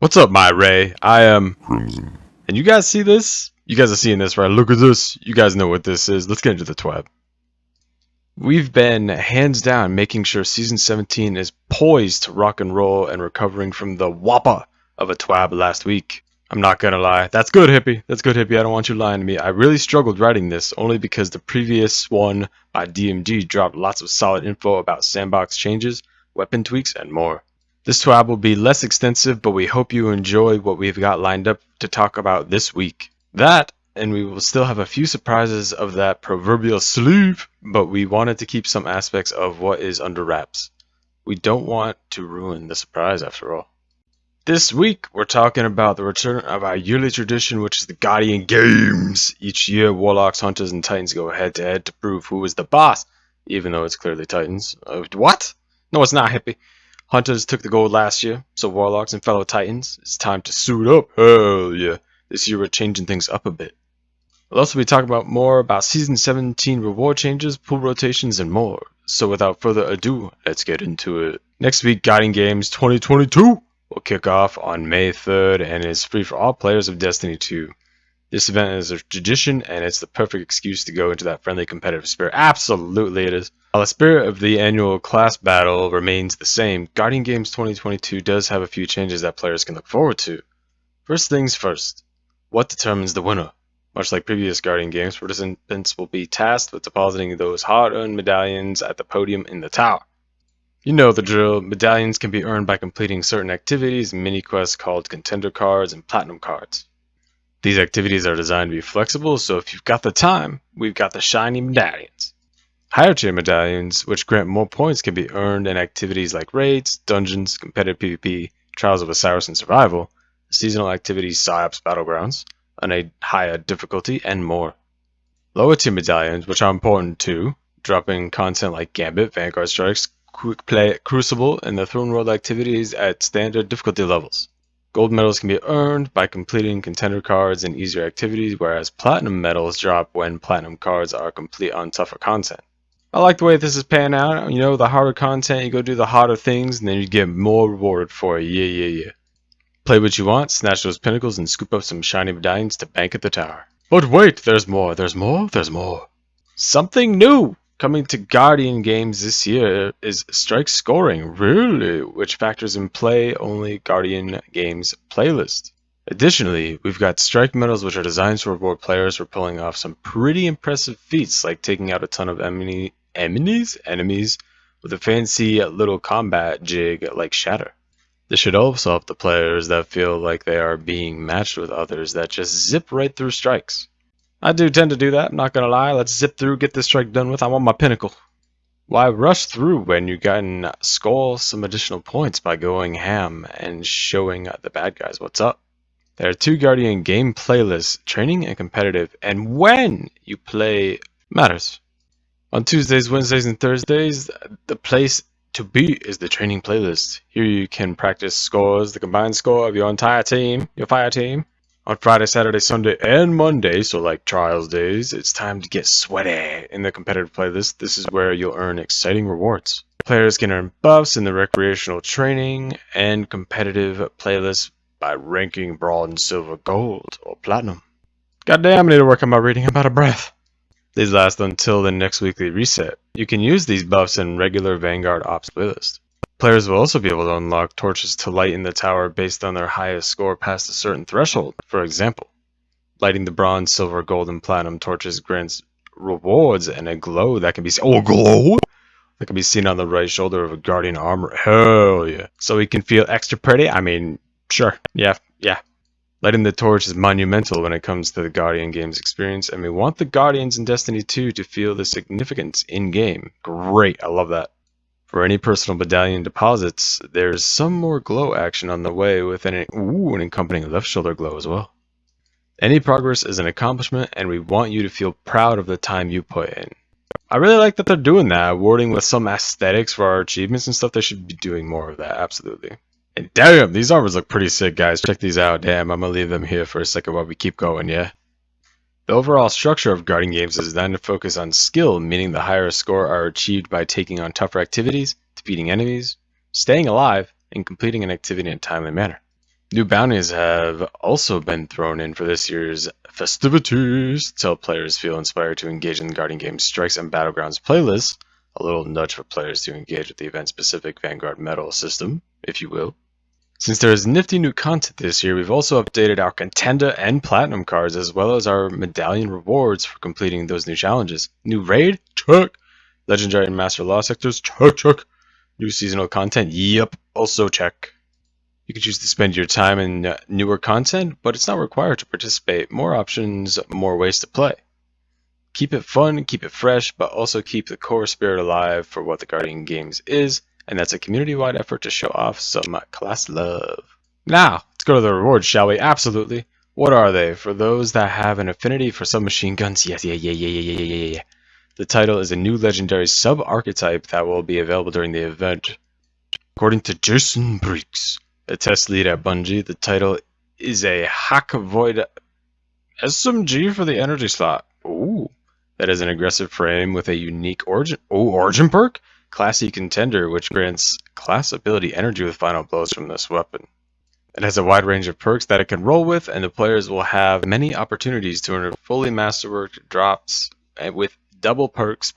What's up, my Ray? I am Crimson. And you guys see this? You guys are seeing this, right? Look at this. You guys know what this is. Let's get into the TWAB. We've been hands down making sure Season 17 is poised to rock and roll and recovering from the whopper of a TWAB last week. I'm not gonna lie. That's good, hippie. That's good, hippie. I don't want you lying to me. I really struggled writing this only because the previous one by DMG dropped lots of solid info about sandbox changes, weapon tweaks, and more. This TWAB will be less extensive, but we hope you enjoy what we've got lined up to talk about this week. That, and we will still have a few surprises of that proverbial sleeve, but we wanted to keep some aspects of what is under wraps. We don't want to ruin the surprise after all. This week, we're talking about the return of our yearly tradition, which is the Guardian Games. Each year, Warlocks, Hunters, and Titans go head-to-head to prove who is the boss, even though it's clearly Titans. What? No, it's not, hippie. Hunters took the gold last year, so Warlocks and fellow Titans, it's time to suit up. Hell yeah. This year we're changing things up a bit. We'll also be talking about more about Season 17 reward changes, pool rotations, and more. So without further ado, let's get into it. Next week, Guardian Games 2022 will kick off on May 3rd and is free for all players of Destiny 2. This event is a tradition, and it's the perfect excuse to go into that friendly competitive spirit. Absolutely it is. While the spirit of the annual class battle remains the same, Guardian Games 2022 does have a few changes that players can look forward to. First things first, what determines the winner? Much like previous Guardian Games, participants will be tasked with depositing those hard-earned medallions at the podium in the tower. You know the drill. Medallions can be earned by completing certain activities and mini-quests called contender cards and platinum cards. These activities are designed to be flexible, so if you've got the time, we've got the shiny medallions. Higher tier medallions, which grant more points, can be earned in activities like raids, dungeons, competitive PvP, Trials of Osiris and Survival, seasonal activities, PsyOps Battlegrounds, on a higher difficulty, and more. Lower tier medallions, which are important too, dropping content like Gambit, Vanguard Strikes, Quick Play, Crucible, and the Throne World activities at standard difficulty levels. Gold medals can be earned by completing contender cards and easier activities, whereas platinum medals drop when platinum cards are complete on tougher content. I like the way this is panning out. You know, the harder content, you go do the harder things, and then you get more rewarded for it. Yeah. Play what you want, snatch those pinnacles, and scoop up some shiny medallions to bank at the tower. But wait, there's more. Something new coming to Guardian Games this year is strike scoring, really, which factors in play-only Guardian Games playlist. Additionally, we've got strike medals which are designed to reward players for pulling off some pretty impressive feats like taking out a ton of enemies with a fancy little combat jig like Shatter. This should also help the players that feel like they are being matched with others that just zip right through strikes. I do tend to do that, I'm not gonna lie. Let's zip through, get this strike done with. I want my pinnacle. Why rush through when you can score some additional points by going ham and showing the bad guys what's up? There are 2 Guardian game playlists, training and competitive, and when you play matters. On Tuesdays, Wednesdays, and Thursdays, the place to be is the training playlist. Here you can practice scores, the combined score of your entire team, your fire team. On Friday, Saturday, Sunday, and Monday, so like trials days, it's time to get sweaty. In the competitive playlist, this is where you'll earn exciting rewards. Players can earn buffs in the recreational training and competitive playlist by ranking bronze, silver, gold, or platinum. Goddamn, I need to work on my reading. I'm out of breath. These last until the next weekly reset. You can use these buffs in regular Vanguard Ops playlist. Players will also be able to unlock torches to light in the tower based on their highest score past a certain threshold. For example, lighting the bronze, silver, gold, and platinum torches grants rewards and a glow that can be seen. Oh, glow! That can be seen on the right shoulder of a Guardian armor. Hell yeah! So he can feel extra pretty. I mean, sure, yeah. Lighting the torch is monumental when it comes to the Guardian Games experience, and we want the Guardians in Destiny 2 to feel the significance in-game. Great, I love that. For any personal medallion deposits, there's some more glow action on the way with an accompanying left shoulder glow as well. Any progress is an accomplishment, and we want you to feel proud of the time you put in. I really like that they're doing that, awarding with some aesthetics for our achievements and stuff. They should be doing more of that, absolutely. And damn, these armors look pretty sick, guys. Check these out. Damn, I'm gonna leave them here for a second while we keep going, yeah? The overall structure of Guardian Games is designed to focus on skill, meaning the higher score are achieved by taking on tougher activities, defeating enemies, staying alive, and completing an activity in a timely manner. New bounties have also been thrown in for this year's festivities to help players feel inspired to engage in the Guardian Games Strikes and Battlegrounds playlist. A little nudge for players to engage with the event-specific Vanguard medal system, if you will. Since there is nifty new content this year, we've also updated our Contender and Platinum cards, as well as our Medallion rewards for completing those new challenges. New raid? Check! Legendary and Master Law sectors? Check, check! New seasonal content? Yep, also check. You can choose to spend your time in newer content, but it's not required to participate. More options, more ways to play. Keep it fun, keep it fresh, but also keep the core spirit alive for what the Guardian Games is, and that's a community-wide effort to show off some class love. Now, let's go to the rewards, shall we? Absolutely. What are they? For those that have an affinity for submachine guns, yes. The title is a new legendary sub-archetype that will be available during the event. According to Jason Briggs, a test lead at Bungie, the title is a Hack Void SMG for the energy slot. Ooh. That is an aggressive frame with a unique origin perk? Classy Contender, which grants class ability energy with final blows from this weapon. It has a wide range of perks that it can roll with, and the players will have many opportunities to earn fully masterworked drops with double perks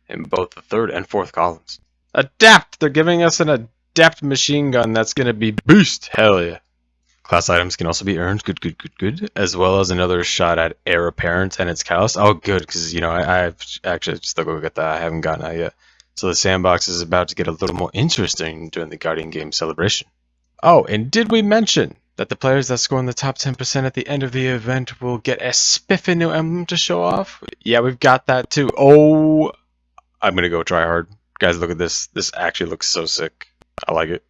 in both the third and fourth columns. Adapt! They're giving us an Adept machine gun that's gonna be boost! Hell yeah. Class items can also be earned, good, as well as another shot at Heir Apparent and its Callus. Oh, good, because, you know, I've actually still go get that. I haven't gotten that yet. So the sandbox is about to get a little more interesting during the Guardian Game celebration. Oh, and did we mention that the players that score in the top 10% at the end of the event will get a spiffing new emblem to show off? Yeah, we've got that too. Oh, I'm gonna go try hard. Guys, look at this. This actually looks so sick. I like it.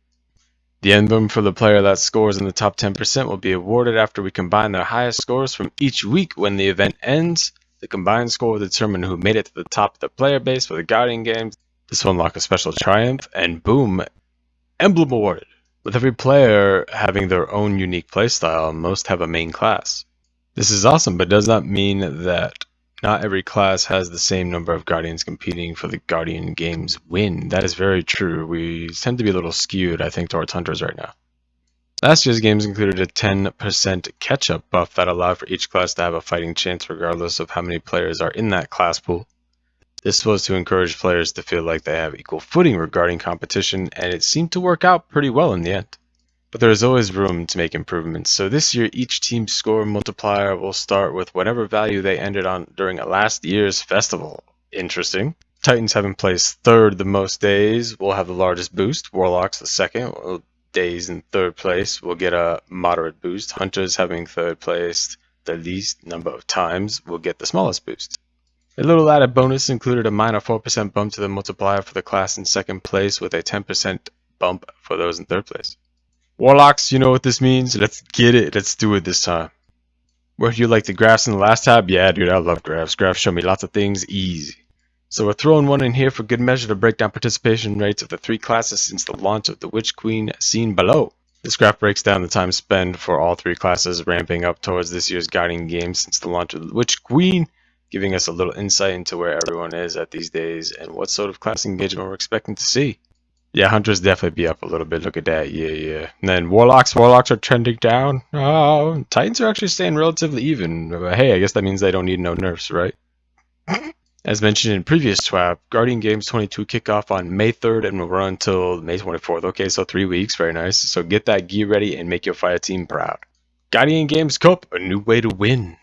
The emblem for the player that scores in the top 10% will be awarded after we combine their highest scores from each week when the event ends. The combined score will determine who made it to the top of the player base for the Guardian Games. This will unlock a special triumph, and boom, emblem awarded. With every player having their own unique playstyle, most have a main class. This is awesome, but does not mean that not every class has the same number of Guardians competing for the Guardian Games win. That is very true. We tend to be a little skewed, I think, towards Hunters right now. Last year's games included a 10% catch-up buff that allowed for each class to have a fighting chance regardless of how many players are in that class pool. This was to encourage players to feel like they have equal footing regarding competition, and it seemed to work out pretty well in the end. But there is always room to make improvements, so this year each team's score multiplier will start with whatever value they ended on during last year's festival. Interesting. Titans having placed third the most days will have the largest boost. Warlocks the second days in third place will get a moderate boost. Hunters having third place the least number of times will get the smallest boost. A little added bonus included a minor 4% bump to the multiplier for the class in second place with a 10% bump for those in third place. Warlocks, you know what this means. Let's get it. Let's do it this time. Where do you like the graphs in the last tab? Yeah, dude, I love graphs. Graphs show me lots of things easy. So we're throwing one in here for good measure to break down participation rates of the three classes since the launch of the Witch Queen seen below. This graph breaks down the time spent for all three classes ramping up towards this year's Guardian Games since the launch of the Witch Queen, giving us a little insight into where everyone is at these days and what sort of class engagement we're expecting to see. Yeah, Hunters definitely be up a little bit. Look at that. Yeah. And then Warlocks are trending down. Oh, Titans are actually staying relatively even. Hey, I guess that means they don't need no nerfs, right? As mentioned in previous TWAB, Guardian Games 22 kick off on May 3rd and will run until May 24th. Okay, so 3 weeks. Very nice. So get that gear ready and make your fire team proud. Guardian Games Cup, a new way to win.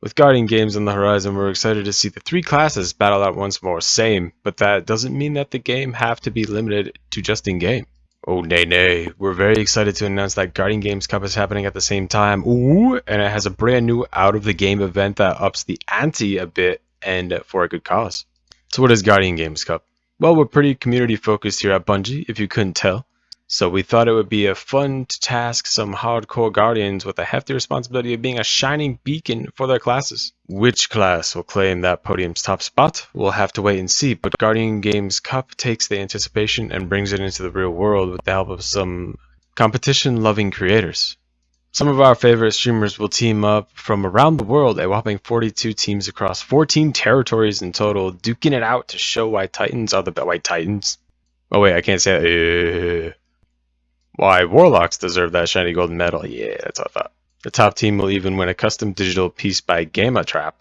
With Guardian Games on the horizon, we're excited to see the three classes battle out once more. Same, but that doesn't mean that the game have to be limited to just in-game. Oh, nay. We're very excited to announce that Guardian Games Cup is happening at the same time. Ooh, and it has a brand new out-of-the-game event that ups the ante a bit and for a good cause. So what is Guardian Games Cup? Well, we're pretty community-focused here at Bungie, if you couldn't tell. So we thought it would be a fun to task some hardcore Guardians with a hefty responsibility of being a shining beacon for their classes. Which class will claim that podium's top spot? We'll have to wait and see, but Guardian Games Cup takes the anticipation and brings it into the real world with the help of some competition-loving creators. Some of our favorite streamers will team up from around the world, a whopping 42 teams across 14 territories in total, duking it out to show why Titans are the White Titans. Oh wait, I can't say that. Why, Warlocks deserve that shiny golden medal. Yeah, that's what I thought. The top team will even win a custom digital piece by TWAB.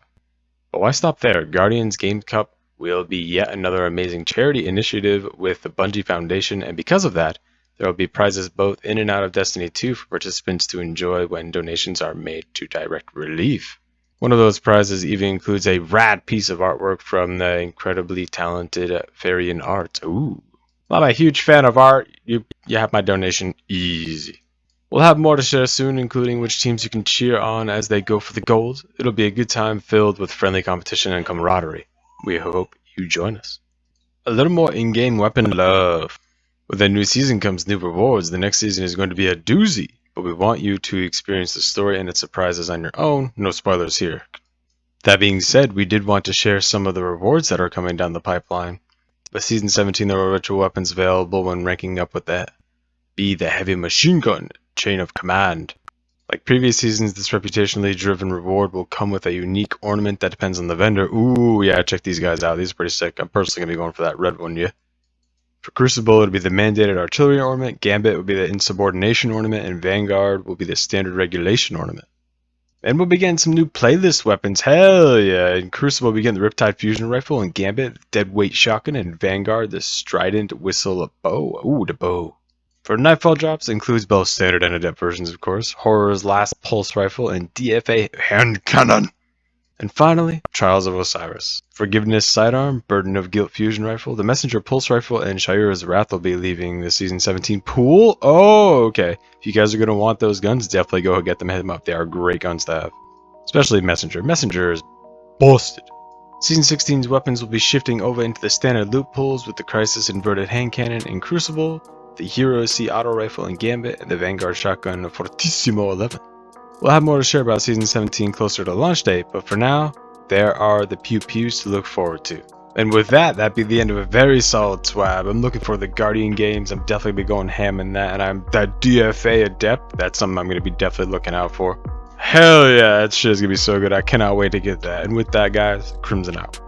But why stop there? Guardians Game Cup will be yet another amazing charity initiative with the Bungie Foundation, and because of that, there will be prizes both in and out of Destiny 2 for participants to enjoy when donations are made to Direct Relief. One of those prizes even includes a rad piece of artwork from the incredibly talented Varian Art. Ooh. I'm a huge fan of art. You have my donation easy. We'll have more to share soon, including which teams you can cheer on as they go for the gold. It'll be a good time filled with friendly competition and camaraderie. We hope you join us. A little more in-game weapon love. With a new season comes new rewards. The next season is going to be a doozy, but we want you to experience the story and its surprises on your own. No spoilers here. That being said, we did want to share some of the rewards that are coming down the pipeline. With Season 17, there are ritual weapons available when ranking up with the heavy machine gun chain of command. Like previous seasons, this reputationally driven reward will come with a unique ornament that depends on the vendor. Ooh, yeah, check these guys out. These are pretty sick. I'm personally going to be going for that red one, yeah. For Crucible, it'll be the mandated artillery ornament, Gambit will be the insubordination ornament, and Vanguard will be the standard regulation ornament. And we'll be getting some new playlist weapons. Hell yeah! In Crucible, we get the Riptide Fusion Rifle, and Gambit, Deadweight Shotgun, and Vanguard, the Strident Whistle Bow. Ooh, the bow. For Nightfall drops, it includes both standard and adept versions, of course, Horror's Last Pulse Rifle, and DFA Hand Cannon. And finally, Trials of Osiris. Forgiveness Sidearm, Burden of Guilt Fusion Rifle, the Messenger Pulse Rifle, and Shayura's Wrath will be leaving the Season 17 pool. Oh, okay. If you guys are going to want those guns, definitely go get them, hit them up. They are great guns to have. Especially Messenger. Messenger is busted. Season 16's weapons will be shifting over into the standard loot pools with the Crisis Inverted Hand Cannon in Crucible, the Hero C Auto Rifle in Gambit, and the Vanguard Shotgun Fortissimo 11. We'll have more to share about Season 17 closer to launch date, but for now, there are the pew-pews to look forward to. And with that, that'd be the end of a very solid TWAB. I'm looking for the Guardian games. I'm definitely be going ham in that, and I'm that DFA adept. That's something I'm going to be definitely looking out for. Hell yeah, that shit is going to be so good. I cannot wait to get that. And with that, guys, Crimson out.